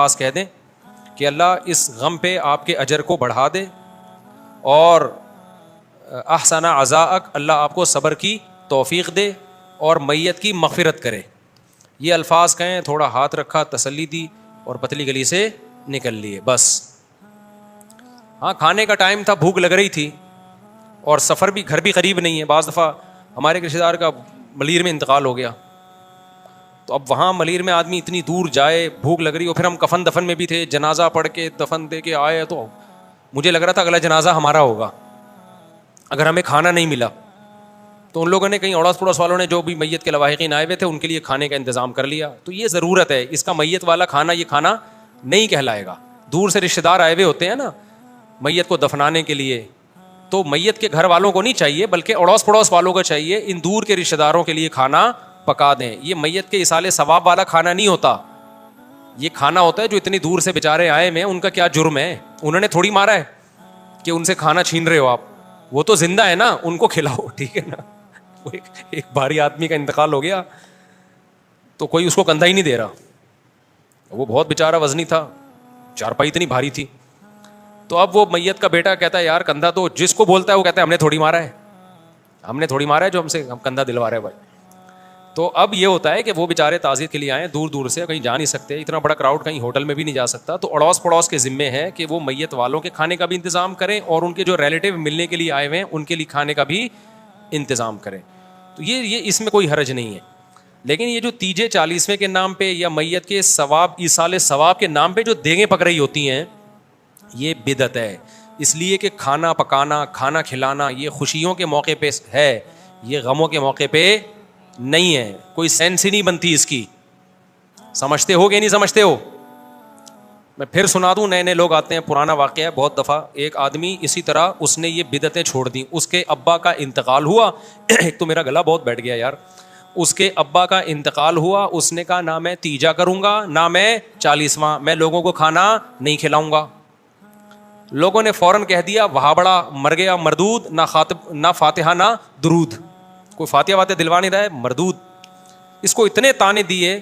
پاس کہہ دیں کہ اللہ اس غم پہ آپ کے اجر کو بڑھا دے، اور احسن عزاءک، اللہ آپ کو صبر کی توفیق دے اور میت کی مغفرت کرے. یہ الفاظ کہیں، تھوڑا ہاتھ رکھا، تسلی دی اور پتلی گلی سے نکل لیے بس. ہاں کھانے کا ٹائم تھا، بھوک لگ رہی تھی اور سفر بھی، گھر بھی قریب نہیں ہے. بعض دفعہ ہمارے ایک رشتہ دار کا ملیر میں انتقال ہو گیا، تو اب وہاں ملیر میں آدمی اتنی دور جائے، بھوک لگ رہی ہو، پھر ہم کفن دفن میں بھی تھے، جنازہ پڑھ کے دفن دے کے آئے، تو مجھے لگ رہا تھا اگلا جنازہ ہمارا ہوگا اگر ہمیں کھانا نہیں ملا. تو ان لوگوں نے، کہیں اڑوس پڑوس والوں نے جو بھی میت کے لواحقین آئے ہوئے تھے ان کے لیے کھانے کا انتظام کر لیا. تو یہ ضرورت ہے اس کا، میت والا کھانا یہ کھانا نہیں کہلائے گا. دور سے رشتہ دار آئے ہوئے ہوتے ہیں نا میت کو دفنانے کے لیے، تو میت کے گھر والوں کو نہیں چاہیے بلکہ اڑوس پڑوس والوں کو چاہیے ان دور کے رشتہ داروں کے لیے کھانا پکا دیں. یہ میت کے ایصال ثواب والا کھانا نہیں ہوتا، یہ کھانا ہوتا ہے جو اتنی دور سے بیچارے آئے ہوئے ہیں، ان کا کیا جرم ہے؟ انہوں نے تھوڑی مارا ہے کہ ان سے کھانا چھین رہے ہو آپ، وہ تو زندہ ہے نا، ان کو کھلاؤ، ٹھیک ہے نا. ایک بھاری آدمی کا انتقال ہو گیا تو کوئی اس کو کندھا ہی نہیں دے رہا، وہ بہت بیچارہ وزنی تھا، چارپائی اتنی بھاری تھی. تو اب وہ میت کا بیٹا کہتا ہے یار کندھا تو، جس کو بولتا ہے وہ کہتا ہے ہم نے تھوڑی مارا ہے، ہم نے تھوڑی مارا ہے جو ہم کندھا دلوا رہے ہیں بھائی. تو اب یہ ہوتا ہے کہ وہ بیچارے تعزیت کے لیے آئے، دور دور سے، کہیں جا نہیں سکتے، اتنا بڑا کراؤڈ کہیں ہوٹل میں بھی نہیں جا سکتا. تو اڑوس پڑوس کے ذمے ہے کہ وہ میت والوں کے کھانے کا بھی انتظام کریں اور ان کے جو ریلیٹیو ملنے کے لیے آئے ہوئے ہیں ان کے لیے کھانے کا بھی انتظام کریں. تو یہ اس میں کوئی حرج نہیں ہے. لیکن یہ جو تیجے 40ویں کے نام پہ یا میت کے ثواب، ایصال ثواب کے نام پہ جو دیگیں پک رہی ہوتی ہیں، یہ بدعت ہے. اس لیے کہ کھانا پکانا، کھانا کھلانا یہ خوشیوں کے موقع پہ ہے، یہ غموں کے موقع پہ نہیں ہے. کوئی سینس ہی نہیں بنتی اس کی. سمجھتے ہو کہ نہیں سمجھتے ہو؟ میں پھر سنا دوں، نئے نئے لوگ آتے ہیں، پرانا واقعہ ہے. بہت دفعہ ایک آدمی اسی طرح اس نے یہ بدعتیں چھوڑ دیں. اس کے ابا کا انتقال ہوا ایک تو میرا گلا بہت بیٹھ گیا یار. اس کے ابا کا انتقال ہوا، اس نے کہا نہ میں تیجا کروں گا نہ میں 40واں، میں لوگوں کو کھانا نہیں کھلاؤں گا. لوگوں نے فوراً کہہ دیا وہاں بڑا مر گیا مردود، نہ فاتحہ نہ درود، کوئی فاتحہ واتحہ دلوا نہیں رہا ہے، مردود. اس کو اتنے تانے دیے،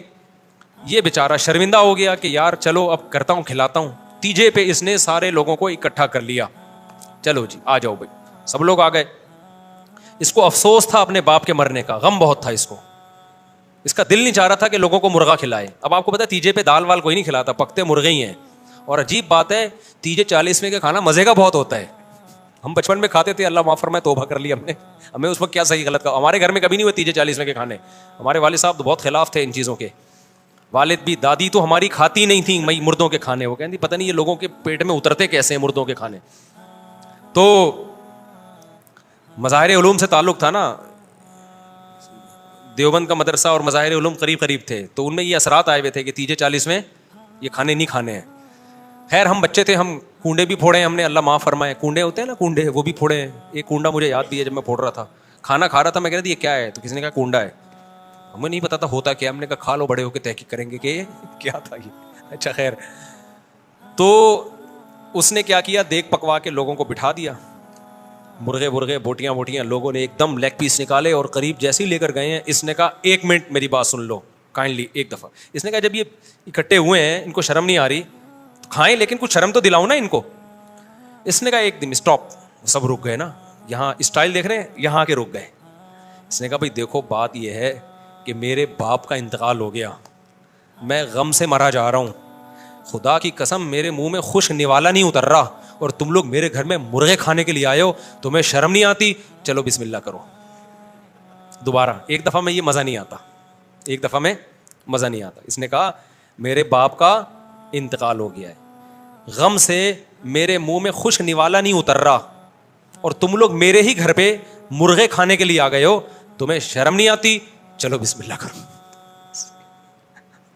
یہ بیچارہ شرمندہ ہو گیا کہ یار چلو اب کرتا ہوں، کھلاتا ہوں. تیجے پہ اس نے سارے لوگوں کو اکٹھا کر لیا، چلو جی آ جاؤ بھائی. سب لوگ آ گئے. اس کو افسوس تھا اپنے باپ کے مرنے کا، غم بہت تھا اس کو. اس کا دل نہیں چاہ رہا تھا کہ لوگوں کو مرغا کھلائے. اب آپ کو پتا ہے تیجے پہ دال وال کوئی نہیں کھلاتا، پکتے مرغے ہی ہیں. اور عجیب بات ہے، تیجے 40ویں کا کھانا مزے کا بہت ہوتا ہے. ہم بچپن میں کھاتے تھے، اللہ معاف فرمائے، توبہ کر لی ہم نے، ہمیں اس وقت کیا صحیح غلط کا. ہمارے گھر میں کبھی نہیں ہوئے تیجے 40ویں کے کھانے. ہمارے والد صاحب تو بہت خلاف تھے ان چیزوں کے. والد بھی، دادی تو ہماری کھاتی نہیں تھیں مردوں کے کھانے. وہ کہتی پتہ نہیں یہ لوگوں کے پیٹ میں اترتے کیسے ہیں مردوں کے کھانے. تو مظاہر علوم سے تعلق تھا نا، دیوبند کا مدرسہ اور مظاہر علوم قریب قریب تھے، تو ان میں یہ اثرات آئے ہوئے تھے کہ تیجے 40ویں یہ کھانے نہیں کھانے ہیں. خیر ہم بچے تھے، ہم کنڈے بھی پھوڑے ہیں ہم نے، اللہ معاف فرمائے. کنڈے ہوتے ہیں نا، کنڈے، وہ بھی پھوڑے ہیں. ایک کنڈا مجھے یاد بھی ہے، جب میں پھوڑ رہا تھا، کھانا کھا رہا تھا، میں کہہ رہا تھا یہ کیا ہے، تو کسی نے کہا کنڈا ہے. ہمیں نہیں پتا تھا ہوتا کیا. ہم نے کہا کھا لو، بڑے ہو کے تحقیق کریں گے کہ کیا تھا یہ. اچھا خیر. تو اس نے کیا کیا، دیگ پکوا کے لوگوں کو بٹھا دیا، مرغے بوٹیاں ووٹیاں. لوگوں نے ایک دم لیگ پیس نکالے اور قریب جیسے ہی لے کر گئے ہیں، اس نے کہا 1 منٹ میری بات سن لو کائنڈلی ایک دفعہ. اس نے کہا جب یہ اکٹھے ہوئے ہیں، ان کو شرم نہیں آ رہی، کھائیں لیکن کچھ شرم تو دلاؤ نا ان کو. اس نے کہا ایک دن اسٹاپ. سب رک گئے نا، یہاں اسٹائل دیکھ رہے ہیں، یہاں کے رک گئے. اس نے کہا بھائی دیکھو بات یہ ہے کہ میرے باپ کا انتقال ہو گیا، میں غم سے مرا جا رہا ہوں، خدا کی قسم میرے منہ میں خشک نوالا نہیں اتر رہا، اور تم لوگ میرے گھر میں مرغے کھانے کے لیے آئے ہو، تمہیں شرم نہیں آتی؟ چلو بسم اللہ کرو. دوبارہ ایک دفعہ میں یہ مزہ نہیں آتا، ایک دفعہ میں مزہ نہیں آتا. اس نے کہا میرے باپ کا انتقال ہو گیا ہے، غم سے میرے منہ میں خشک نوالا نہیں اتر رہا، اور تم لوگ میرے ہی گھر پہ مرغے کھانے کے لیے آ گئے ہو، تمہیں شرم نہیں آتی؟ چلو بسم اللہ کرو.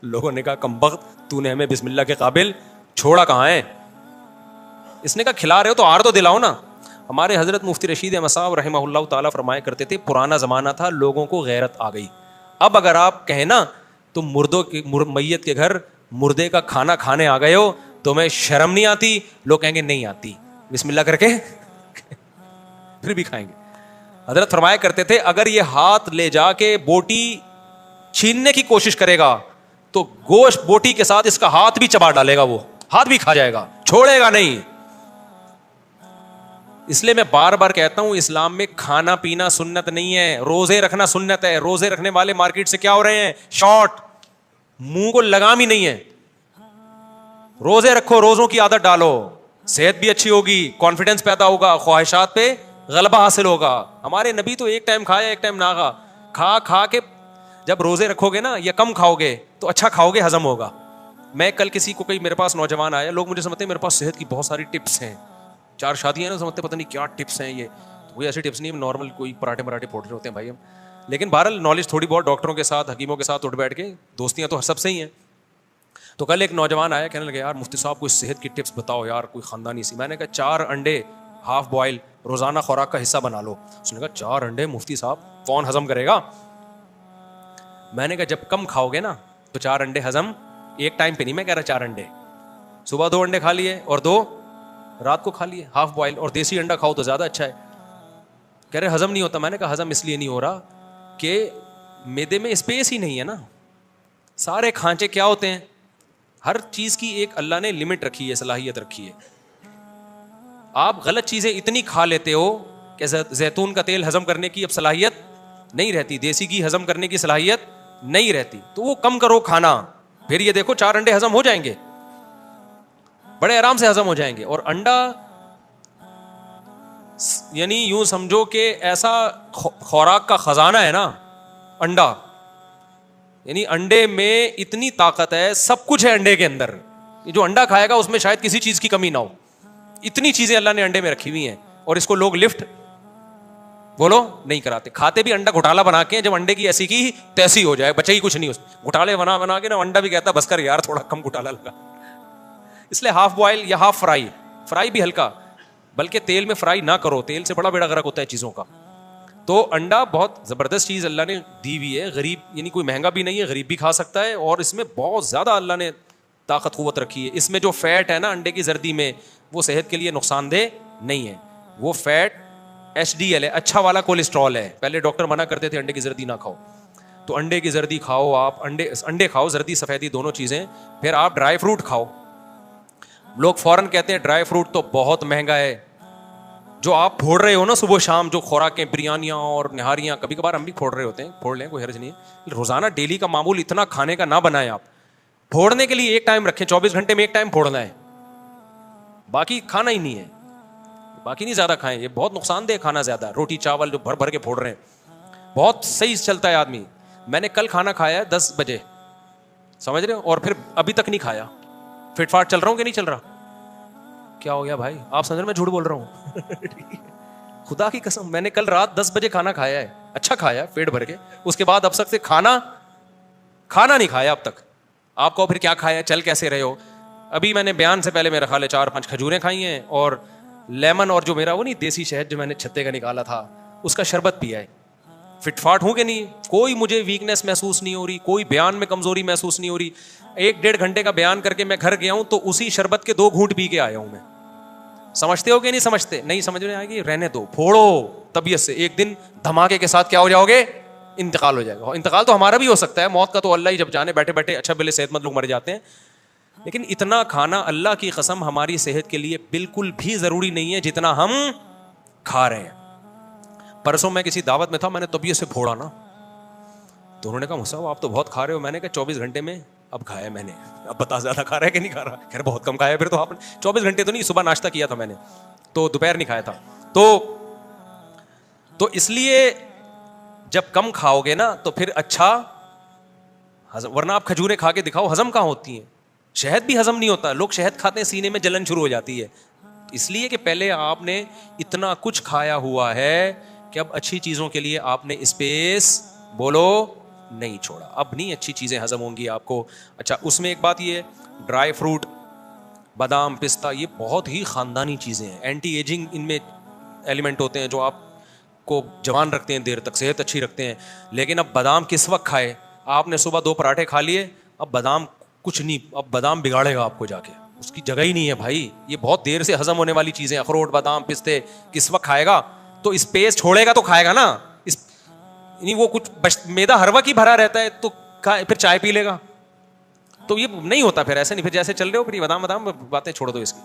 لوگوں نے کہا کمبخت، تو نے ہمیں بسم اللہ کے قابل چھوڑا کہاں ہے. اس نے کہا کھلا رہے ہو تو آر تو دلاؤ نا. ہمارے حضرت مفتی رشید احمد صاحب رحمہ اللہ تعالیٰ فرمایا کرتے تھے پرانا زمانہ تھا، لوگوں کو غیرت آ گئی. اب اگر آپ کہیں نا تم میت کے گھر مردے کا کھانا کھانے آ گئے ہو، تمہیں شرم نہیں آتی؟ لوگ کہیں گے نہیں آتی، بسم اللہ کر کے پھر بھی کھائیں گے. حضرت فرمایا کرتے تھے اگر یہ ہاتھ لے جا کے بوٹی چھیننے کی کوشش کرے گا تو گوشت بوٹی کے ساتھ اس کا ہاتھ بھی چبا ڈالے گا, وہ ہاتھ بھی کھا جائے گا, چھوڑے گا نہیں. اس لیے میں بار بار کہتا ہوں اسلام میں کھانا پینا سنت نہیں ہے, روزے رکھنا سنت ہے. روزے رکھنے والے مارکیٹ سے کیا ہو رہے ہیں, شارٹ, منہ کو لگام ہی نہیں ہے. روزے رکھو, روزوں کی عادت ڈالو, صحت بھی اچھی ہوگی, کانفیڈنس پیدا ہوگا, خواہشات پہ غلبہ حاصل ہوگا. ہمارے نبی تو ایک ٹائم کھایا ایک ٹائم نہ کھا کھا کے جب روزے رکھو گے نا, یا کم کھاؤ گے تو اچھا کھاؤ گے, ہضم ہوگا. میں کل کسی کو, کوئی میرے پاس نوجوان آیا, لوگ مجھے سمجھتے ہیں میرے پاس صحت کی بہت ساری ٹپس ہیں, 4 شادیاں نا, سمجھتے پتہ نہیں کیا ٹپس ہیں یہ. کوئی ایسی ٹپس نہیں, نارمل کوئی پراٹھے پھوڑ رہے ہوتے ہیں بھائی ہم, لیکن بہرحال نالج تھوڑی بہت ڈاکٹروں کے ساتھ, حکیموں کے ساتھ اٹھ بیٹھ کے, دوستیاں تو سب سے ہی ہیں. تو کل ایک نوجوان آیا, کہنے لگا یار مفتی صاحب کوئی صحت کی ٹپس بتاؤ یار, کوئی خاندانی سی. میں نے کہا 4 انڈے ہاف بوائل روزانہ خوراک کا حصہ بنا لو. اس نے کہا 4 انڈے مفتی صاحب کون ہضم کرے گا؟ میں نے کہا جب کم کھاؤ گے نا تو 4 انڈے ہضم, ایک ٹائم پہ نہیں میں کہہ رہا 4 انڈے, صبح 2 انڈے کھا لیے اور 2 رات کو کھا لیے ہاف بوائل, اور دیسی انڈا کھاؤ تو زیادہ اچھا ہے. کہہ رہے ہضم نہیں ہوتا. میں نے کہا ہضم اس لیے نہیں ہو رہا کہ معدے میں اسپیس ہی نہیں ہے نا. سارے کھانچے کیا ہوتے ہیں, ہر چیز کی ایک اللہ نے لمٹ رکھی ہے, صلاحیت رکھی ہے. آپ غلط چیزیں اتنی کھا لیتے ہو کہ زیتون کا تیل ہضم کرنے کی اب صلاحیت نہیں رہتی, دیسی گھی ہضم کرنے کی صلاحیت نہیں رہتی, تو وہ کم کرو کھانا. پھر یہ دیکھو 4 انڈے ہضم ہو جائیں گے, بڑے آرام سے ہضم ہو جائیں گے. اور انڈا یعنی یوں سمجھو کہ ایسا خوراک کا خزانہ ہے نا انڈا, یعنی انڈے میں اتنی طاقت ہے, سب کچھ ہے انڈے کے اندر. یہ جو انڈا کھائے گا اس میں شاید کسی چیز کی کمی نہ ہو, اتنی چیزیں اللہ نے انڈے میں رکھی ہوئی ہیں. اور اس کو لوگ لفٹ بولو نہیں کراتے, کھاتے بھی انڈا گھوٹالا بنا کے, جب انڈے کی ایسی کی تیسی ہو جائے, بچے ہی کچھ نہیں, اس گھوٹالے بنا کے نا انڈا بھی کہتا بس کر یار تھوڑا کم گھوٹالا لگا. اس لیے ہاف بوائل یا ہاف فرائی بھی ہلکا, بلکہ تیل میں فرائی نہ کرو, تیل سے بڑا بیڑا غرق ہوتا ہے چیزوں کا. تو انڈا بہت زبردست چیز اللہ نے دی ہوئی ہے, غریب یعنی کوئی مہنگا بھی نہیں ہے, غریب بھی کھا سکتا ہے, اور اس میں بہت زیادہ اللہ نے طاقت قوت رکھی ہے. اس میں جو فیٹ ہے نا انڈے کی زردی میں, وہ صحت کے لیے نقصان دہ نہیں ہے. وہ فیٹ HDL ہے, اچھا والا کولیسٹرول ہے. پہلے ڈاکٹر منع کرتے تھے انڈے کی زردی نہ کھاؤ, تو انڈے کی زردی کھاؤ آپ, انڈے کھاؤ, زردی سفیدی دونوں چیزیں. پھر آپ ڈرائی فروٹ کھاؤ. لوگ فوراً کہتے ہیں ڈرائی فروٹ تو بہت مہنگا ہے. جو آپ پھوڑ رہے ہو نا صبح شام, جو خوراکیں بریانیاں اور نہاریاں, کبھی کبھار ہم بھی پھوڑ رہے ہوتے ہیں, پھوڑ لیں کوئی حرج نہیں ہے, روزانہ ڈیلی کا معمول اتنا کھانے کا نہ بنائیں. آپ پھوڑنے کے لیے ایک ٹائم رکھیں, 24 گھنٹے میں ایک ٹائم پھوڑنا ہے, باقی کھانا ہی نہیں ہے. باقی نہیں زیادہ کھائیں, یہ بہت نقصان دہ کھانا زیادہ. روٹی چاول جو بھر بھر کے پھوڑ رہے ہیں, بہت صحیح چلتا ہے آدمی. میں نے کل کھانا کھایا ہے 10 بجے, سمجھ رہے ہو, اور پھر ابھی تک نہیں کھایا. فٹ فاٹ چل رہا ہوں کہ نہیں چل رہا؟ کیا ہو گیا بھائی, آپ سمجھ رہے میں جھوٹ بول رہا ہوں؟ خدا کی قسم میں نے کل رات 10 بجے کھانا کھایا ہے, اچھا کھایا پیٹ بھر کے. اس کے بعد اب تک سے کھانا نہیں کھایا اب تک. آپ کو پھر کیا کھایا, چل کیسے رہے ہو؟ ابھی میں نے بیان سے پہلے میرا خیال ہے 4-5 کھجوریں کھائی ہیں, اور لیمن, اور جو میرا وہ نہیں دیسی شہد جو میں نے چھتے کا نکالا تھا اس کا شربت پیا ہے. فٹ فاٹ ہوں کہ نہیں, کوئی مجھے ویکنیس محسوس نہیں ہو رہی, کوئی بیان میں کمزوری محسوس نہیں ہو رہی. 1-1.5 گھنٹے کا بیان کر کے میں گھر گیا ہوں, تو اسی شربت کے 2 گھونٹ پی کے آیا ہوں میں. سمجھتے ہو کہ نہیں سمجھتے؟ نہیں سمجھ میں آئے گی, رہنے دو, پھوڑو طبیعت سے. ایک دن دھماکے کے ساتھ کیا ہو جاؤ گے, انتقال ہو جائے گا. انتقال تو ہمارا بھی ہو سکتا ہے, موت کا تو اللہ ہی جب جانے, بیٹھے بیٹھے اچھا بھلے صحت مند لوگ مر جاتے ہیں. لیکن اتنا کھانا اللہ کی قسم ہماری صحت کے لیے بالکل بھی ضروری نہیں ہے جتنا ہم کھا رہے ہیں. پرسوں میں کسی دعوت میں تھا, میں نے طبیعت سے پھوڑا نا, تو انہوں نے کہا مصعب آپ تو بہت کھا رہے ہو. میں نے کہا 24 گھنٹے میں اب کھایا میں نے, اب بتا زیادہ کھا رہا ہے کہ نہیں کھا رہا. خیر بہت کم کھایا. پھر تو آپ نے 24 گھنٹے تو نہیں, صبح ناشتہ کیا تھا میں نے, تو دوپہر نہیں کھایا تھا. تو اس لیے جب کم کھاؤ گے نا تو پھر اچھا ہضم, ورنہ آپ کھجوریں کھا کے دکھاؤ, ہضم کہاں ہوتی ہیں. شہد بھی ہضم نہیں ہوتا. لوگ شہد کھاتے ہیں سینے میں جلن شروع ہو جاتی ہے, اس لیے کہ پہلے آپ نے اتنا کچھ کھایا ہوا ہے کہ اب اچھی چیزوں کے لیے آپ نے اسپیس بولو نہیں چھوڑا. اب نہیں اچھی چیزیں ہضم ہوں گی آپ کو. اچھا اس میں ایک بات یہ ہے, ڈرائی فروٹ, بادام, پستہ, یہ بہت ہی خاندانی چیزیں ہیں. اینٹی ایجنگ ان میں ایلیمنٹ ہوتے ہیں جو آپ کو جوان رکھتے ہیں, دیر تک صحت اچھی رکھتے ہیں. لیکن اب بادام کس وقت کھائے؟ آپ نے صبح 2 پراٹھے کھا لیے, اب بادام کچھ نہیں, اب بادام بگاڑے گا آپ کو جا کے, اس کی جگہ ہی نہیں ہے بھائی. یہ بہت دیر سے ہضم ہونے والی چیزیں, اخروٹ, بادام, پستے کس وقت کھائے گا؟ تو اسپیس چھوڑے گا تو کھائے گا نا. یعنی وہ کچھ معدہ ہر وقت ہی بھرا رہتا ہے تو پھر چائے پی لے گا, تو یہ نہیں ہوتا پھر ایسے نہیں, پھر جیسے چل رہے ہو پھر یہ بادام باتیں چھوڑ دو اس کی.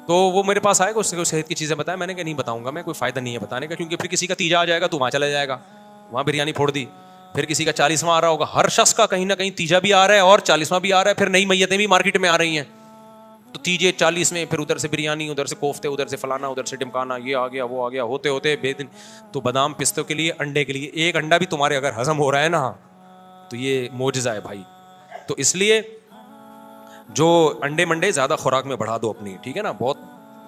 تو وہ میرے پاس آئے گا, اس سے صحت کی چیزیں بتائیں, میں نے کہا نہیں بتاؤں گا میں, کوئی فائدہ نہیں ہے بتانے کا, کیونکہ پھر کسی کا تیجا آ جائے گا تو وہاں چلا جائے گا, وہاں بریانی پھوڑ دی, پھر کسی کا 40واں آ رہا ہوگا, ہر شخص کا کہیں نہ کہیں تیجا بھی آ رہا ہے اور 40واں بھی آ رہا ہے, پھر نئی میتیں بھی مارکیٹ میں آ رہی ہیں, تو تیجے 40 میں پھر ادھر سے بریانی, ادھر سے کوفتے, ادھر سے فلانا, ادھر سے ڈمکانا, یہ آ گیا وہ آ گیا, ہوتے ہوتے بے دن. تو بادام پستوں کے لیے, انڈے کے لیے, ایک انڈا بھی تمہارے اگر ہضم ہو رہا ہے نا تو یہ معجزہ ہے بھائی. تو اس لیے جو انڈے منڈے زیادہ خوراک میں بڑھا دو اپنی, ٹھیک ہے نا, بہت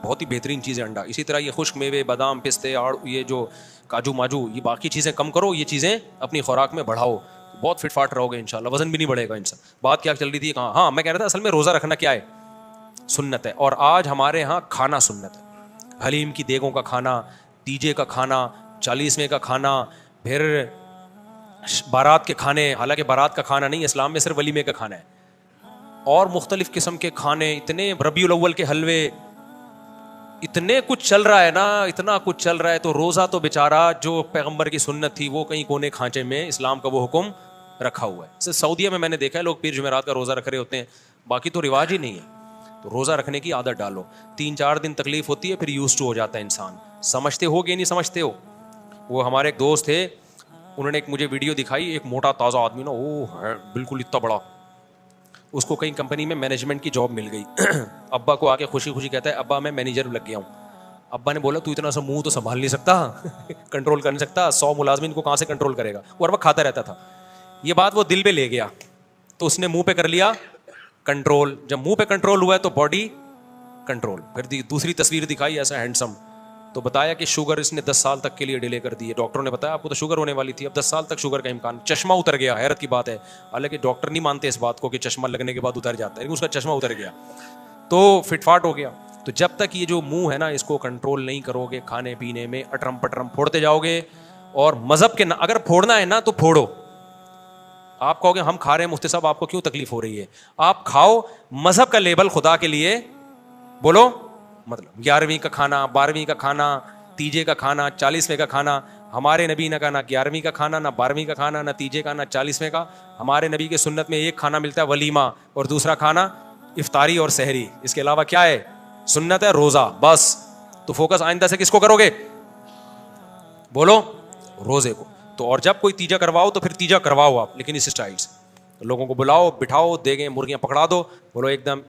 بہت ہی بہترین چیز ہے انڈا. اسی طرح یہ خشک میوے, بادام, پستے اور یہ جو کاجو ماجو, یہ باقی چیزیں کم کرو, یہ چیزیں اپنی خوراک میں بڑھاؤ, بہت فٹ فاٹ رہو گے انشاءاللہ, وزن بھی نہیں بڑھے گا انسان. بات کیا چل رہی تھی, ہاں میں کہہ رہا تھا اصل میں روزہ رکھنا کیا ہے, سنت ہے. اور آج ہمارے ہاں کھانا سنت ہے, حلیم کی دیگوں کا کھانا, تیجے کا کھانا, 40ویں کا کھانا, پھر بارات کے کھانے, حالانکہ بارات کا کھانا نہیں, اسلام میں صرف ولیمے کا کھانا ہے, اور مختلف قسم کے کھانے, اتنے ربیع الاول کے حلوے, اتنے کچھ چل رہا ہے نا, اتنا کچھ چل رہا ہے. تو روزہ تو بیچارہ جو پیغمبر کی سنت تھی وہ کہیں کونے کھانچے میں اسلام کا وہ حکم رکھا ہوا ہے. سعودیہ میں نے دیکھا ہے لوگ پیر جمعرات کا روزہ رکھ رہے ہوتے ہیں, باقی تو رواج ہی نہیں ہے. تو روزہ رکھنے کی عادت ڈالو, 3-4 دن تکلیف ہوتی ہے, پھر یوز ٹو ہو جاتا ہے انسان. سمجھتے ہو کہ نہیں سمجھتے ہو. وہ ہمارے ایک دوست تھے, انہوں نے ایک مجھے ویڈیو دکھائی, ایک موٹا تازہ آدمی نا, وہ ہے بالکل اتنا بڑا, اس کو کہیں کمپنی میں مینجمنٹ کی جاب مل گئی. ابا کو آ کے خوشی خوشی کہتا ہے ابا میں مینیجر لگ گیا ہوں. ابا نے بولا تو اتنا سا منہ تو سنبھال نہیں سکتا, کنٹرول کر نہیں سکتا, 100 ملازمین کو کہاں سے کنٹرول کرے گا. وہ ہر وقت کھاتا رہتا تھا. یہ بات وہ دل پہ لے گیا, تو اس نے منہ پہ کر لیا کنٹرول. جب منہ پہ کنٹرول ہوا ہے تو باڈی کنٹرول. پھر دوسری تصویر دکھائی ایسا ہینڈسم, تو بتایا کہ شوگر اس نے 10 سال تک کے لیے ڈیلے کر دی ہے. ڈاکٹروں نے بتایا آپ کو تو شوگر ہونے والی تھی, اب 10 سال تک شوگر کا امکان. چشمہ اتر گیا, حیرت کی بات ہے, حالانکہ ڈاکٹر نہیں مانتے اس بات کو کہ چشمہ لگنے کے بعد اتر جاتا ہے, لیکن اس کا چشمہ اتر گیا, تو فٹ فاٹ ہو گیا. تو جب تک یہ جو منہ ہے نا اس کو کنٹرول نہیں کرو گے, کھانے پینے میں اٹرم پٹرم پھوڑتے جاؤ گے, اور مذہب کے اگر پھوڑنا ہے نا تو پھوڑو. آپ کہو گے ہم کھا رہے ہیں مفتی صاحب, آپ کو کیوں تکلیف ہو رہی ہے, آپ کھاؤ, مذہب کا لیبل خدا کے لیے بولو, مطلب 11ویں کا کھانا, 12ویں کا کھانا, تیجے کا کھانا, 40ویں کا کھانا. ہمارے نبی نے کہا نہ 11ویں کا کھانا, نہ 12ویں کا کھانا, نہ تیجے کا, نہ 40ویں کا. ہمارے نبی کے سنت میں ایک کھانا ملتا ہے ولیمہ, اور دوسرا کھانا افطاری اور سحری. اس کے علاوہ کیا ہے, سنت ہے روزہ, بس. تو فوکس آئندہ سے کس کو کرو گے, بولو, روزے کو. تو اور جب کوئی تیجا کرواؤ تو پھر تیجا کرواؤ آپ, لیکن اس اسٹائل سے. لوگوں کو بلاؤ, بٹھاؤ, دیگیں مرغیاں پکڑا دو, بولو ایک دم